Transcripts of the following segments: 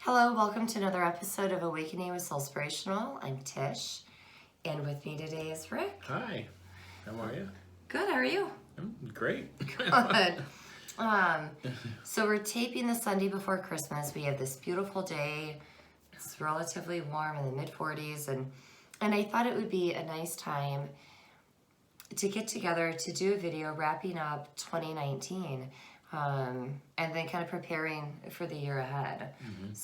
Hello, welcome to another episode of Awakening with Soulspirational. I'm Tish, and with me today is Rick. Hi, how are you? Good, how are you? I'm great. Good. So we're taping the Sunday before Christmas. We have this beautiful day. It's relatively warm in the mid-40s, and I thought it would be a nice time to get together to do a video wrapping up 2019. And then kind of preparing for the year ahead. Mm-hmm.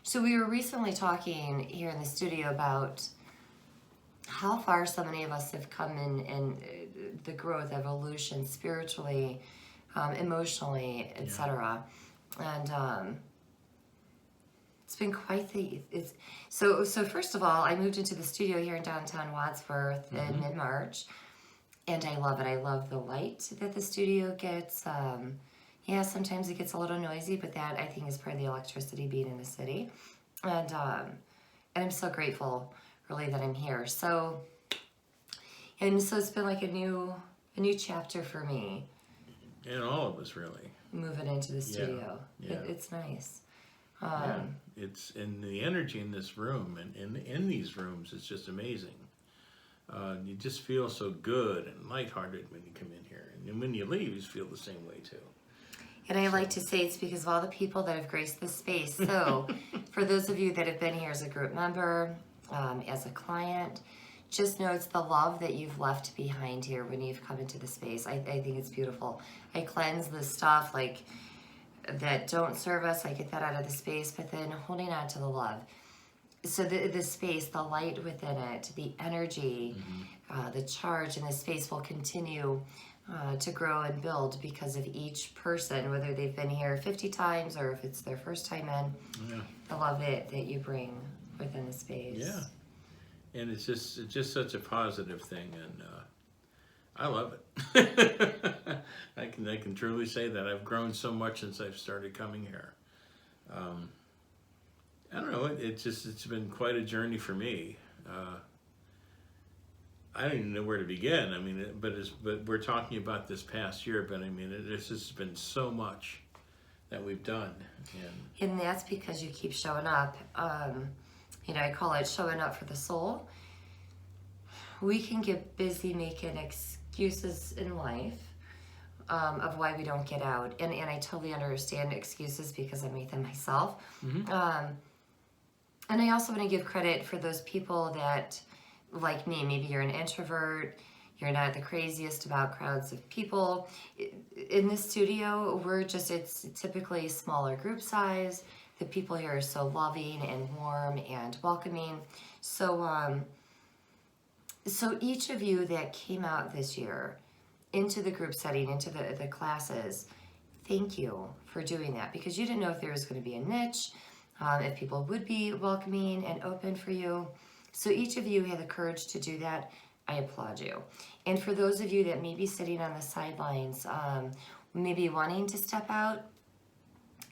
So we were recently talking here in the studio about how far so many of us have come in the growth, evolution, spiritually, emotionally, etc. And it's been quite so first of all, I moved into the studio here in downtown Wadsworth in mid-March. And I love it. I love the light that the studio gets. Yeah, sometimes it gets a little noisy, but that I think is part of the electricity being in the city. And I'm so grateful, really, that I'm here. So it's been like a new chapter for me. And all of us, really. Moving into the studio. Yeah. It's nice. It's and the energy in this room and in these rooms is just amazing. You just feel so good and lighthearted when you come in here. And when you leave, you feel the same way, too. And I like to say it's because of all the people that have graced this space. So for those of you that have been here as a group member, as a client, just know it's the love that you've left behind here when you've come into the space. I think it's beautiful. I cleanse the stuff like that don't serve us. I get that out of the space, but then holding on to the love. So the space, the light within it, the energy, the charge in the space will continue to grow and build because of each person, whether they've been here 50 times or if it's their first time in. Yeah. I love it that you bring within the space. Yeah. And it's just such a positive thing, and I love it. I can truly say that I've grown so much since I've started coming here. I don't know. It's been quite a journey for me. I don't even know where to begin. I mean, but we're talking about this past year. But I mean, it's just been so much that we've done. And that's because you keep showing up. I call it showing up for the soul. We can get busy making excuses in life of why we don't get out, and I totally understand excuses because I make them myself. And I also want to give credit for those people that, like me, maybe you're an introvert, you're not the craziest about crowds of people. In this studio, it's typically smaller group size. The people here are so loving and warm and welcoming. So each of you that came out this year into the group setting, into the classes, thank you for doing that, because you didn't know if there was going to be a niche, if people would be welcoming and open for you. So each of you had the courage to do that. I applaud you. And for those of you that may be sitting on the sidelines, maybe wanting to step out,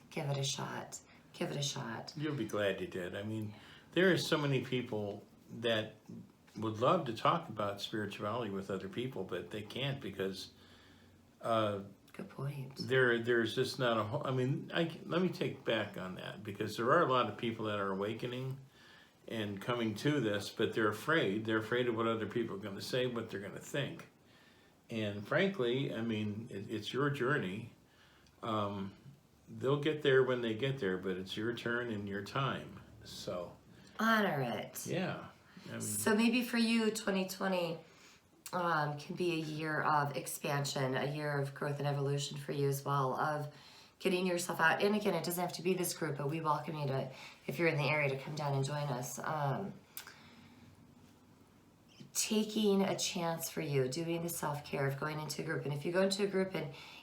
give it a shot. Give it a shot. You'll be glad you did. I mean, there are so many people that would love to talk about spirituality with other people, but they can't because good point. There's just not a whole, I mean, let me take back on that, because there are a lot of people that are awakening and coming to this, but they're afraid. They're afraid of what other people are going to say, what they're going to think. And frankly, I mean, it's your journey. They'll get there when they get there, but it's your turn and your time. So honor it. Yeah. I mean, so maybe for you, 2020 can be a year of expansion, a year of growth and evolution for you as well, of getting yourself out. And again, it doesn't have to be this group, but we welcome you to, if you're in the area, to come down and join us. Taking a chance for you, doing the self-care of going into a group. And if you go into a group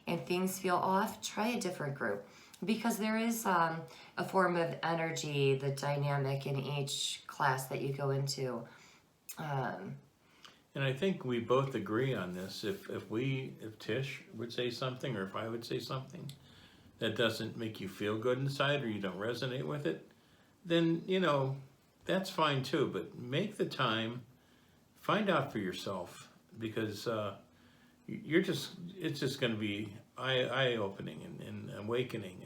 and things feel off, try a different group, because there is a form of energy, the dynamic in each class that you go into. And I think we both agree on this. If Tish would say something, or if I would say something that doesn't make you feel good inside, or you don't resonate with it, then, that's fine too. But make the time, find out for yourself, because it's just going to be eye-opening and awakening,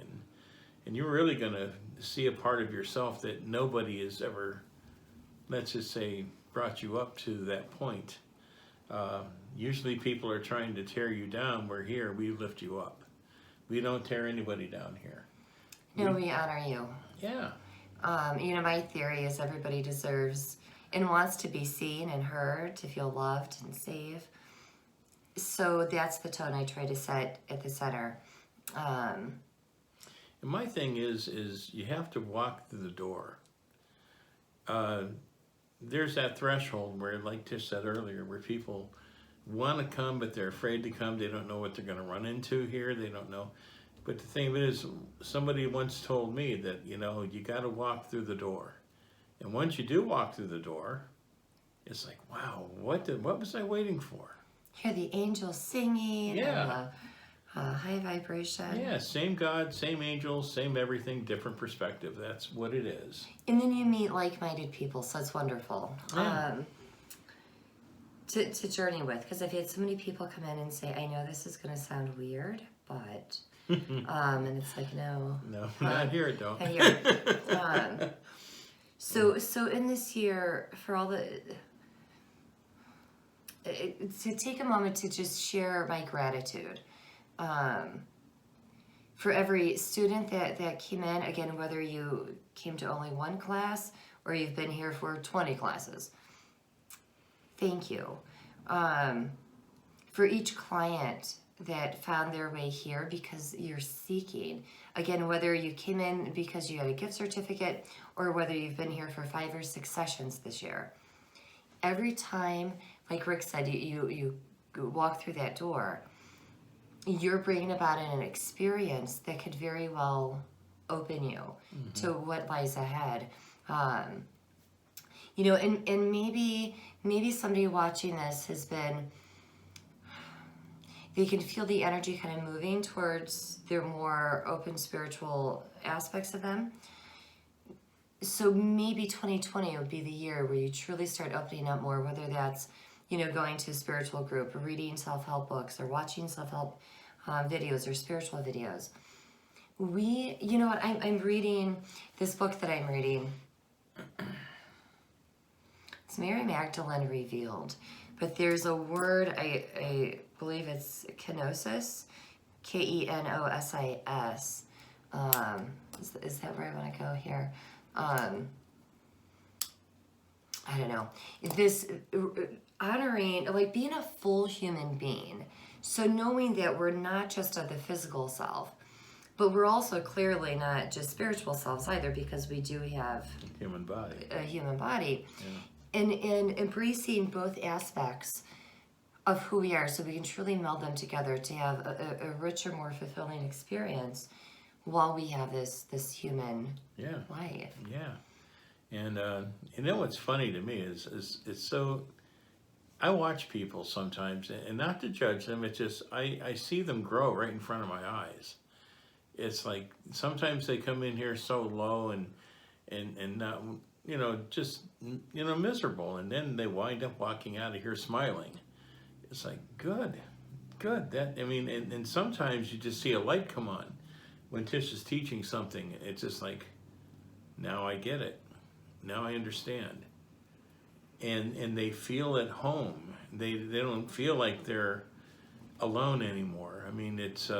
and you're really going to see a part of yourself that nobody has ever, let's just say, brought you up to that point. Usually people are trying to tear you down. We're here, we lift you up. We don't tear anybody down here. No, we honor you. Yeah. My theory is everybody deserves and wants to be seen and heard, to feel loved and safe. So that's the tone I try to set at the center. And my thing is you have to walk through the door. There's that threshold where, like Tish said earlier, where people want to come, but they're afraid to come. They don't know what they're going to run into here. They don't know. But the thing of it is, somebody once told me that, you got to walk through the door. And once you do walk through the door, it's like, wow, what was I waiting for? Hear the angels singing. Yeah. And the high vibration. Yeah, same God, same angels, same everything, different perspective. That's what it is. And then you meet like-minded people, so it's wonderful. Yeah. To journey with, because I've had so many people come in and say, I know this is going to sound weird, but, and it's like, no. No, not here, don't. Not here. So in this year, for all to take a moment to just share my gratitude. For every student that came in, again, whether you came to only one class or you've been here for 20 classes, thank you. For each client that found their way here because you're seeking, again, whether you came in because you had a gift certificate or whether you've been here for 5 or 6 sessions this year, every time, like Rick said, you walk through that door, you're bringing about an experience that could very well open you to what lies ahead. And maybe somebody watching this has been, they can feel the energy kind of moving towards their more open spiritual aspects of them. So maybe 2020 would be the year where you truly start opening up more, whether that's, going to a spiritual group or reading self-help books or watching self-help videos or spiritual videos. I'm reading this book that I'm reading. It's Mary Magdalene Revealed, but there's a word, I believe it's kenosis, Kenosis. Is that where I want to go here? I don't know. This honoring, like being a full human being. So knowing that we're not just of the physical self, but we're also clearly not just spiritual selves either, because we do have a human body. Yeah. And embracing both aspects of who we are so we can truly meld them together to have a richer, more fulfilling experience while we have this human life. Yeah. And what's funny to me is it's so, I watch people sometimes, and not to judge them, it's just I see them grow right in front of my eyes. It's like sometimes they come in here so low and not, just miserable, and then they wind up walking out of here smiling. It's like good. And sometimes you just see a light come on when Tish is teaching something. It's just like, now I get it. Now I understand. And they feel at home. They don't feel like they're alone anymore. I mean, it's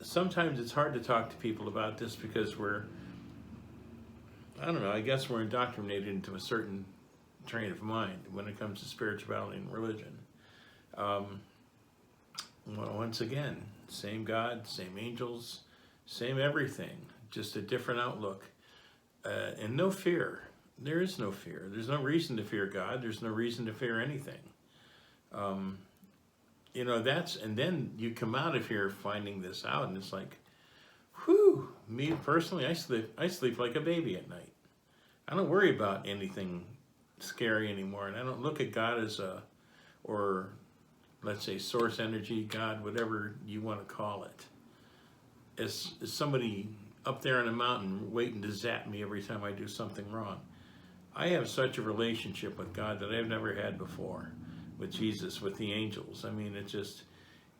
sometimes it's hard to talk to people about this because I guess we're indoctrinated into a certain train of mind when it comes to spirituality and religion. Once again, same God, same angels, same everything, just a different outlook. And no fear. There is no fear. There's no reason to fear God. There's no reason to fear anything. And then you come out of here finding this out, and it's like, whew, me personally, I sleep like a baby at night. I don't worry about anything scary anymore, and I don't look at God as or let's say source energy, God, whatever you want to call it, as somebody up there on a mountain waiting to zap me every time I do something wrong. I have such a relationship with God that I've never had before, with Jesus, with the angels. I mean,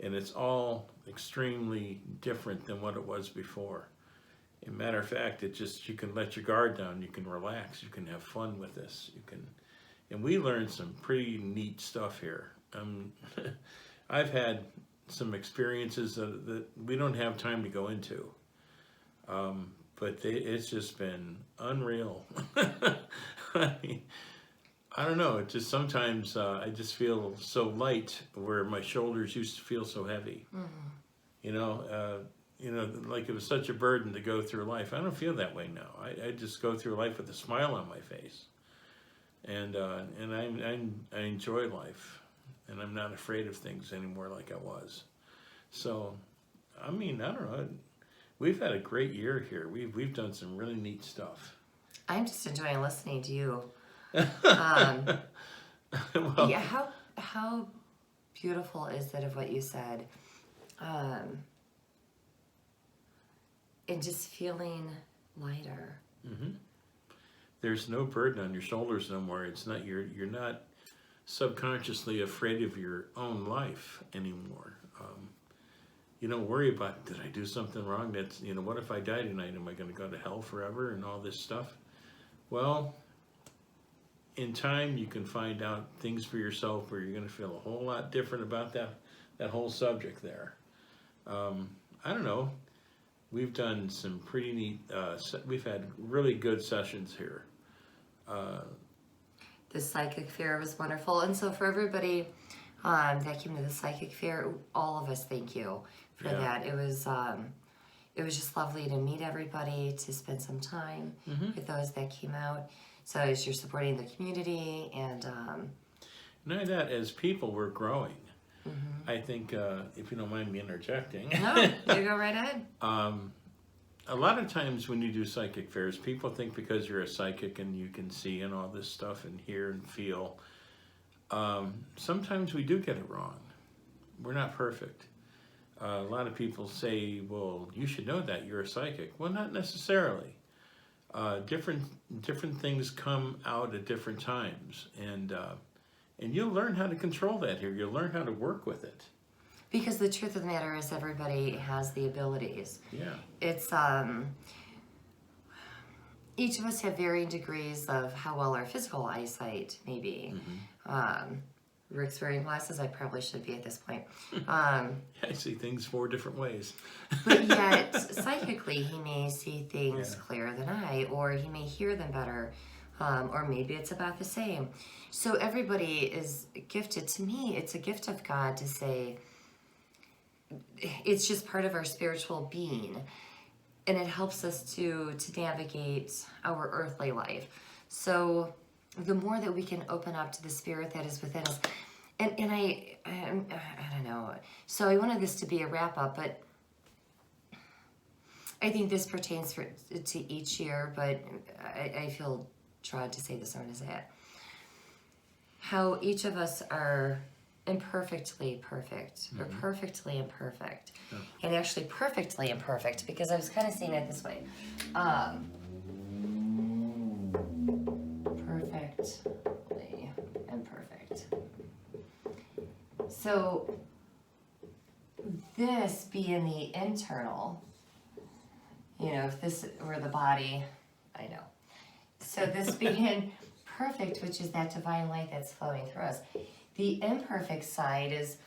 and it's all extremely different than what it was before. As a matter of fact, you can let your guard down, you can relax, you can have fun with this, and we learned some pretty neat stuff here. I've had some experiences that we don't have time to go into, but it's just been unreal. I mean, I don't know, it just sometimes I just feel so light where my shoulders used to feel so heavy. Like it was such a burden to go through life. I don't feel that way now. I just go through life with a smile on my face, and I enjoy life, and I'm not afraid of things anymore like I was. So, I mean, I don't know. We've had a great year here. We've done some really neat stuff. I'm just enjoying listening to you. Well, Yeah, how beautiful is it of what you said, and just feeling lighter. there's no burden on your shoulders no more. It's not you're not subconsciously afraid of your own life anymore. You don't worry about, did I do something wrong? That's, what if I die tonight? Am I going to go to hell forever and all this stuff? Well, in time you can find out things for yourself where you're going to feel a whole lot different about that whole subject there. I don't know. We've done some pretty neat, we've had really good sessions here. The psychic fair was wonderful. And so for everybody that came to the psychic fair, all of us thank you for that. It was just lovely to meet everybody, to spend some time with those that came out. So as you're supporting the community and... Not only that, as people, we're growing. I think, if you don't mind me interjecting. No, you go right ahead. A lot of times when you do psychic fairs, people think because you're a psychic and you can see and all this stuff and hear and feel, sometimes we do get it wrong. We're not perfect. A lot of people say, well, you should know that, you're a psychic. Well, not necessarily. Different things come out at different times, and you'll learn how to control that here. You'll learn how to work with it. Because the truth of the matter is everybody has the abilities. Yeah. It's, each of us have varying degrees of how well our physical eyesight may be. Rick's wearing glasses, I probably should be at this point. I see things 4 different ways. But yet, psychically, he may see things clearer than I, or he may hear them better, or maybe it's about the same. So everybody is gifted. To me, it's a gift of God to say, it's just part of our spiritual being, and it helps us to navigate our earthly life. So the more that we can open up to the spirit that is within us, and I don't know. So I wanted this to be a wrap up, but I think this pertains to each year. But I feel drawn to say this. I'm going to say it. How each of us are imperfectly perfect, or perfectly imperfect, and actually perfectly imperfect, because I was kind of seeing it this way. Perfectly imperfect. So this being the internal, if this were the body, I know. So this being perfect, which is that divine light that's flowing through us. The imperfect side is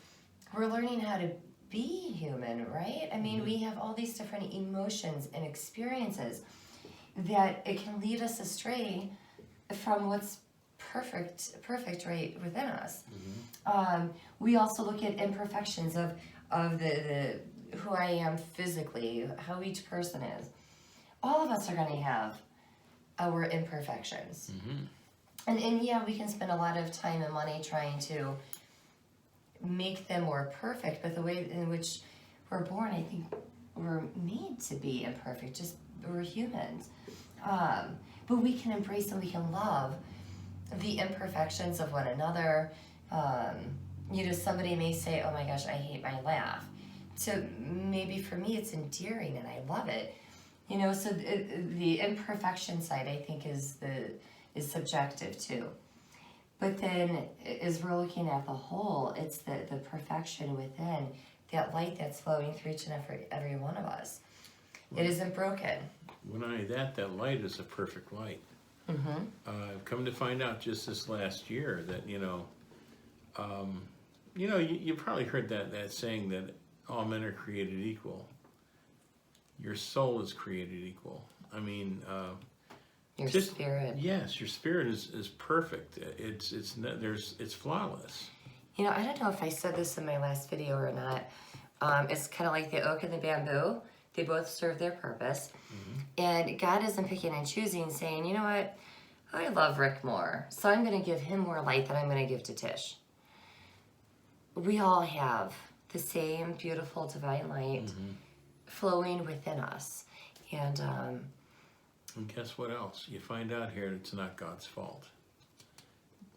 we're learning how to be human, right? I mean, we have all these different emotions and experiences that it can lead us astray from what's perfect right within us. We also look at imperfections of the who I am physically, how each person is. All of us are going to have our imperfections. And yeah, we can spend a lot of time and money trying to make them more perfect, but the way in which we're born, I think we're made to be imperfect, just we're humans. But we can embrace and we can love the imperfections of one another. Somebody may say, oh my gosh, I hate my laugh. So maybe for me it's endearing and I love it. So the imperfection side, I think, is subjective too. But then as we're looking at the whole, it's the perfection within that light that's flowing through each and every one of us. It isn't broken. When that light is a perfect light. Mm-hmm. I've come to find out just this last year that, you probably heard that saying that all men are created equal. Your soul is created equal. I mean, Your just, spirit. yes, your spirit is perfect. It's flawless. I don't know if I said this in my last video or not. It's kind of like the oak and the bamboo. They both serve their purpose. Mm-hmm. And God isn't picking and choosing, saying, you know what? I love Rick more, so I'm going to give him more light than I'm going to give to Tish. We all have the same beautiful divine light flowing within us. And guess what else? You find out here it's not God's fault.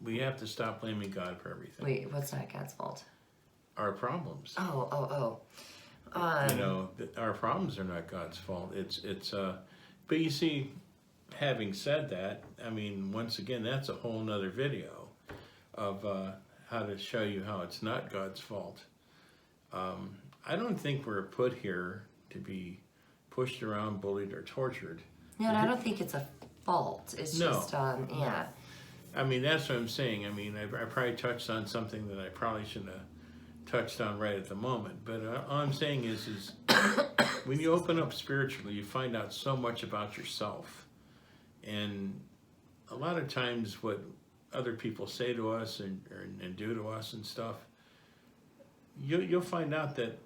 We have to stop blaming God for everything. wait, what's not God's fault? Our problems. Oh. Our problems are not God's fault. But you see, having said that, I mean, once again, that's a whole nother video of how to show you how it's not God's fault. I don't think we're put here to be pushed around, bullied, or tortured. No, I don't think it's a fault. It's just, yeah. I mean, that's what I'm saying. I mean, I probably touched on something that I probably shouldn't have touched on right at the moment. But all I'm saying is when you open up spiritually, you find out so much about yourself. And a lot of times what other people say to us and do to us and stuff, you'll find out that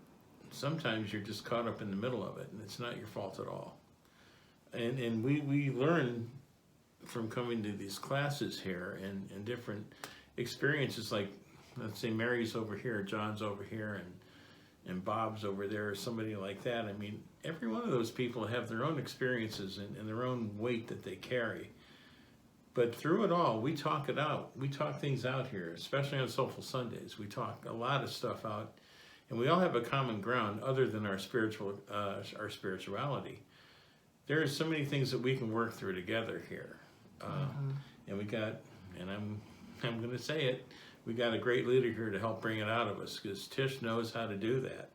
sometimes you're just caught up in the middle of it, and it's not your fault at all. And we learn from coming to these classes here and different experiences, like, let's say Mary's over here, John's over here, and Bob's over there, or somebody like that. I mean, every one of those people have their own experiences and their own weight that they carry. But through it all, we talk it out. We talk things out here, especially on Soulful Sundays. We talk a lot of stuff out, and we all have a common ground other than our spirituality. There are so many things that we can work through together here. And we got, and I'm going to say it, we got a great leader here to help bring it out of us, because Tish knows how to do that.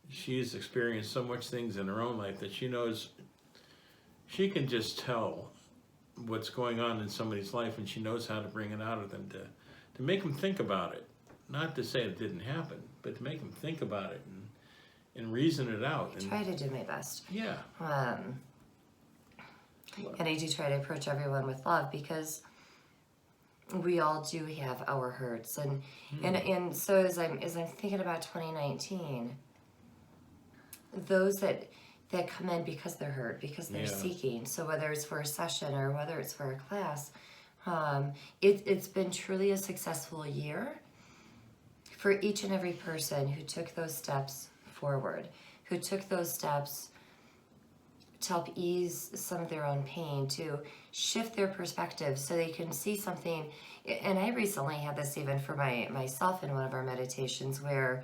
She's experienced so much things in her own life that she knows, she can just tell what's going on in somebody's life, and she knows how to bring it out of them to make them think about it. Not to say it didn't happen, but to make them think about it and reason it out. I try to do my best. Yeah. And I do try to approach everyone with love, because we all do have our hurts, and so as I'm thinking about 2019, those that come in because they're hurt, because they're seeking. So whether it's for a session or whether it's for a class, it's been truly a successful year for each and every person who took those steps forward, who took those steps to help ease some of their own pain, to shift their perspective so they can see something. And I recently had this even for myself in one of our meditations, where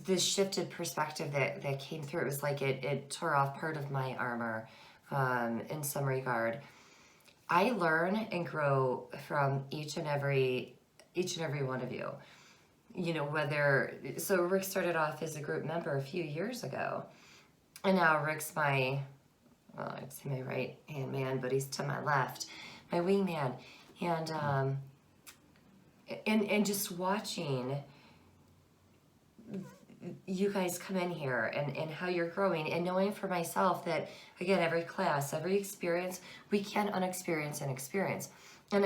this shifted perspective that came through, it was like it tore off part of my armor in some regard. I learn and grow from each and every one of you. So Rick started off as a group member a few years ago. And now Rick's I'd say my right hand man, but he's to my left, my wingman. And just watching you guys come in here and how you're growing, and knowing for myself that, again, every class, every experience, we can unexperience and experience. And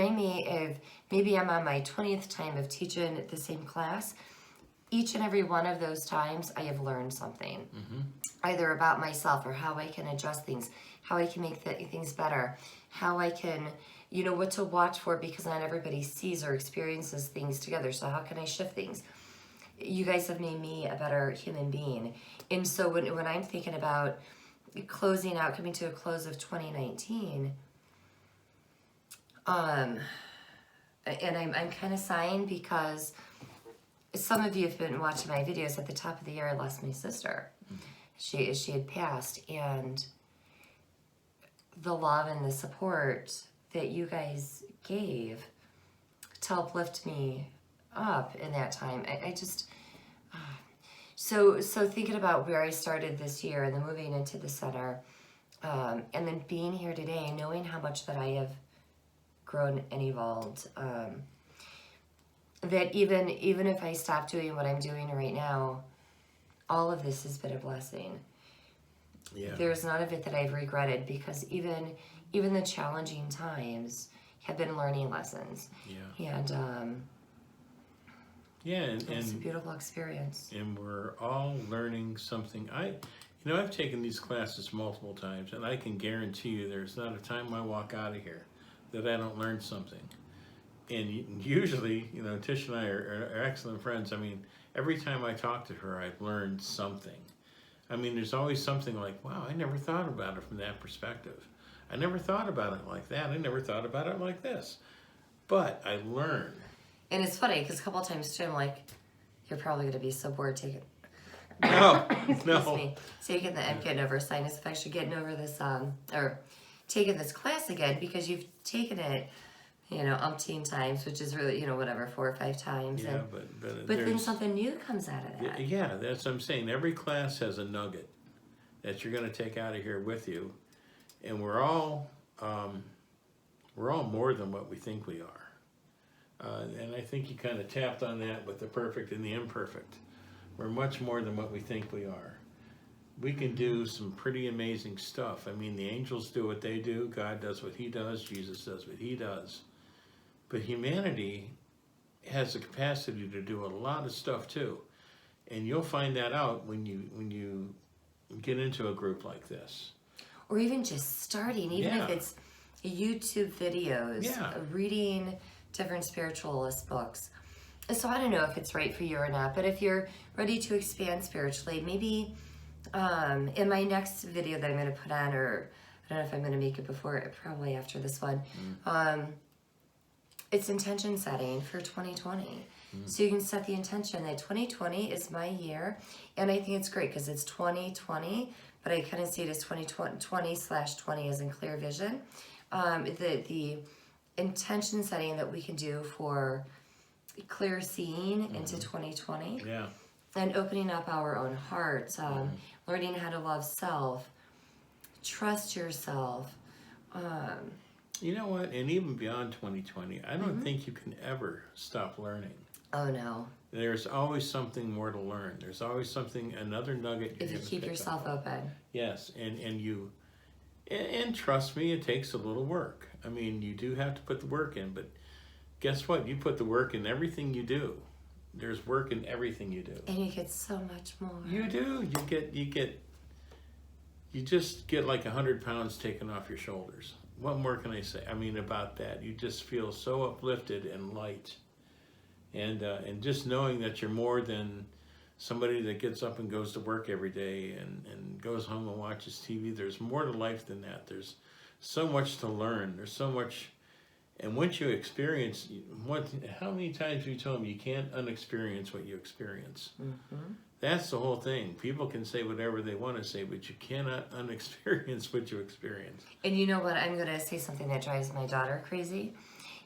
maybe I'm on my 20th time of teaching the same class. Each and every one of those times, I have learned something, either about myself or how I can adjust things, how I can make things better, how I can, what to watch for, because not everybody sees or experiences things together. So how can I shift things? You guys have made me a better human being. And so when I'm thinking about closing out, coming to a close of 2019, and I'm kind of sighing, because some of you have been watching my videos. At the top of the year, I lost my sister. She had passed, and the love and the support that you guys gave to help lift me up in that time, I just, So thinking about where I started this year and then moving into the center, and then being here today, knowing how much that I have grown and evolved, that even if I stop doing what I'm doing right now, all of this has been a blessing. Yeah. There's none of it that I've regretted, because even the challenging times have been learning lessons. Yeah. And Yeah, it's a and beautiful experience. and we're all learning something. I've taken these classes multiple times, and I can guarantee you there's not a time I walk out of here that I don't learn something. And usually, Tish and I are excellent friends. I mean, every time I talk to her, I've learned something. I mean, there's always something like, wow, I never thought about it from that perspective. I never thought about it like that. I never thought about it like this. But I learn. And it's funny, because a couple of times too, I'm like, you're probably going to be so bored taking... No, Excuse no. me. I'm getting over sinus infection, getting over this, or taking this class again, because you've taken it, umpteen times, which is really, whatever, 4 or 5 times. Yeah, and, but then there's... something new comes out of that. Yeah, that's what I'm saying. Every class has a nugget that you're going to take out of here with you. And we're all more than what we think we are. And I think you kind of tapped on that with the perfect and the imperfect. We're much more than what we think we are. We can do some pretty amazing stuff. I mean, the angels do what they do. God does what he does. Jesus does what he does. But humanity has the capacity to do a lot of stuff too. And you'll find that out when you get into a group like this. Or even just starting, even if it's YouTube videos, reading different spiritualist books. So I don't know if it's right for you or not, but if you're ready to expand spiritually, maybe in my next video that I'm going to put on, or I don't know if I'm going to make it before, probably after this one, it's intention setting for 2020. So you can set the intention that 2020 is my year, and I think it's great because it's 2020, but I kind of see it as 2020/20 as in clear vision. The intention setting that we can do for clear seeing into 2020. Yeah. And opening up our own hearts, learning how to love self, trust yourself. You know what? And even beyond 2020, I don't think you can ever stop learning. Oh no. There's always something more to learn. There's always another nugget. If you keep yourself open. Yes, and trust me, it takes a little work. I mean, you do have to put the work in, but guess what? You put the work in everything you do. There's work in everything you do. And you get so much more. You do. You just get like 100 pounds taken off your shoulders. What more can I say? I mean, about that, you just feel so uplifted and light, and just knowing that you're more than somebody that gets up and goes to work every day and goes home and watches TV. There's more to life than that. There's so much to learn. There's so much, and once you experience, how many times have you told me you can't unexperience what you experience? That's the whole thing. People can say whatever they want to say, but you cannot unexperience what you experience. And you know what? I'm going to say something that drives my daughter crazy.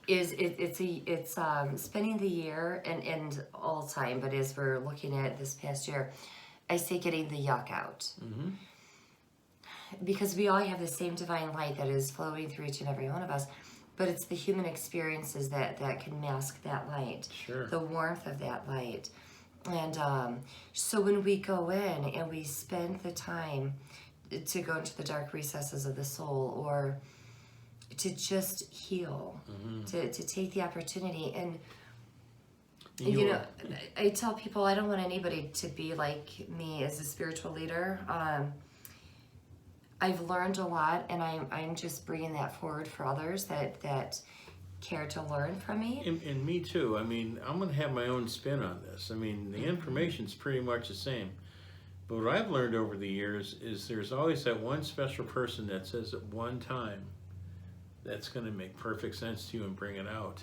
It's spending the year and all time, but as we're looking at this past year, I say getting the yuck out. Because we all have the same divine light that is flowing through each and every one of us, but it's the human experiences that can mask that light. Sure. The warmth of that light. And so when we go in and we spend the time to go into the dark recesses of the soul, or to just heal, to take the opportunity. And you know, I tell people I don't want anybody to be like me as a spiritual leader. I've learned a lot, and I'm just bringing that forward for others that care to learn from me. And me too. I mean, I'm going to have my own spin on this. I mean, the information's pretty much the same. But what I've learned over the years is there's always that one special person that says at one time, that's going to make perfect sense to you and bring it out.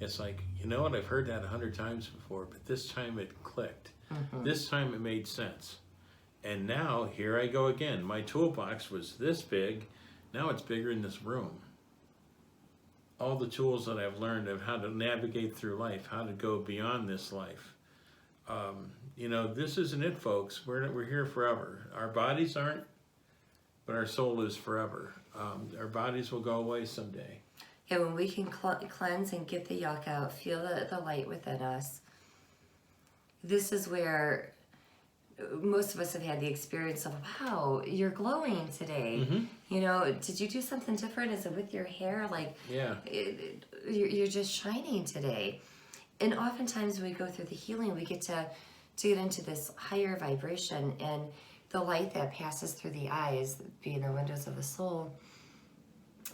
It's like, you know what, I've heard that 100 times before, but this time it clicked. This time it made sense. And now, here I go again. My toolbox was this big. Now it's bigger in this room. All the tools that I've learned of how to navigate through life, how to go beyond this life, you know, this isn't it, folks. We're here forever. Our bodies aren't, but our soul is forever. Our bodies will go away someday. Yeah, when we can cleanse and get the yuck out, feel the light within us, this is where most of us have had the experience of, wow, you're glowing today. Mm-hmm. You know, did you do something different? Is it with your hair? Like, Yeah. You're just shining today. And oftentimes when we go through the healing, we get to get into this higher vibration, and the light that passes through the eyes being the windows of the soul.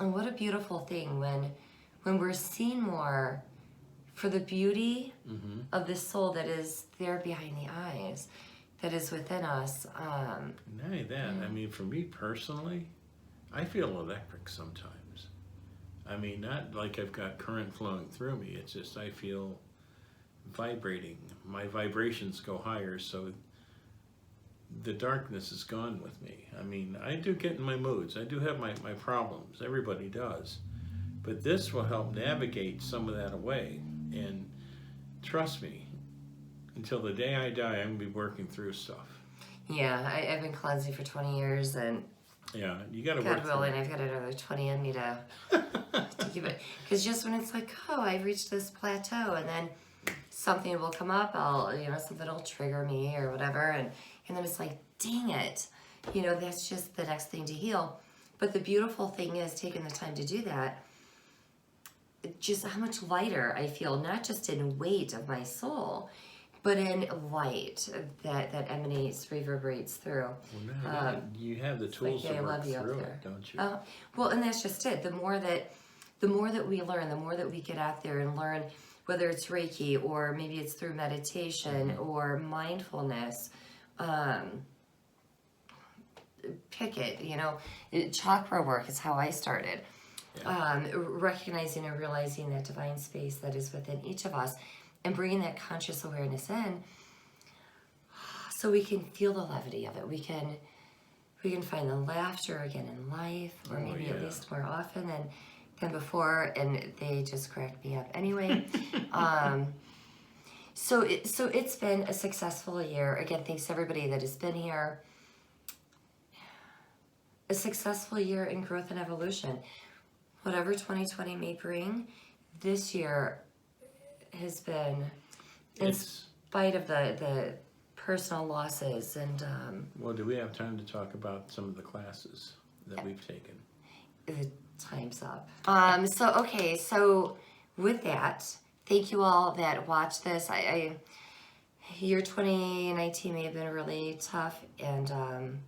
And what a beautiful thing when we're seen more for the beauty Mm-hmm. of the soul that is there behind the eyes, that is within us. Not only that, I mean, for me personally, I feel electric sometimes. I mean, not like I've got current flowing through me. It's just I feel vibrating. My vibrations go higher, so the darkness is gone with me. I mean, I do get in my moods. I do have my problems. Everybody does. But this will help navigate some of that away. And trust me, until the day I die, I'm going to be working through stuff. Yeah, I've been cleansing for 20 years, and Yeah, you got to work God through willing, it. I've got another 20 in me to give it. Because just when it's like, oh, I've reached this plateau, and then something will come up, something will trigger me or whatever, and then it's like, dang it, that's just the next thing to heal. But the beautiful thing is taking the time to do that, just how much lighter I feel, not just in weight of my soul, but in light that emanates, reverberates through. Well, no, you have the tools like, yeah, to I work love you up through there. it, don't you? Well, and that's just it. The more that we learn, the more that we get out there and learn, whether it's Reiki or maybe it's through meditation or mindfulness, pick it, chakra work is how I started. Yeah. Recognizing and realizing that divine space that is within each of us and bringing that conscious awareness in so we can feel the levity of it. We can find the laughter again in life, or maybe at least more often than before, and they just cracked me up anyway. So it's been a successful year. Again, thanks to everybody that has been here. A successful year in growth and evolution. Whatever 2020 may bring, this year has been, in spite of the personal losses and... Well, do we have time to talk about some of the classes that we've taken? The time's up. So with that, thank you all that watched this. Year 2019 may have been really tough, and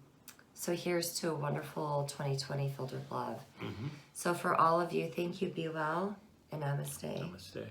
so here's to a wonderful 2020 filled with love. Mm-hmm. So for all of you, thank you, be well, and namaste. Namaste.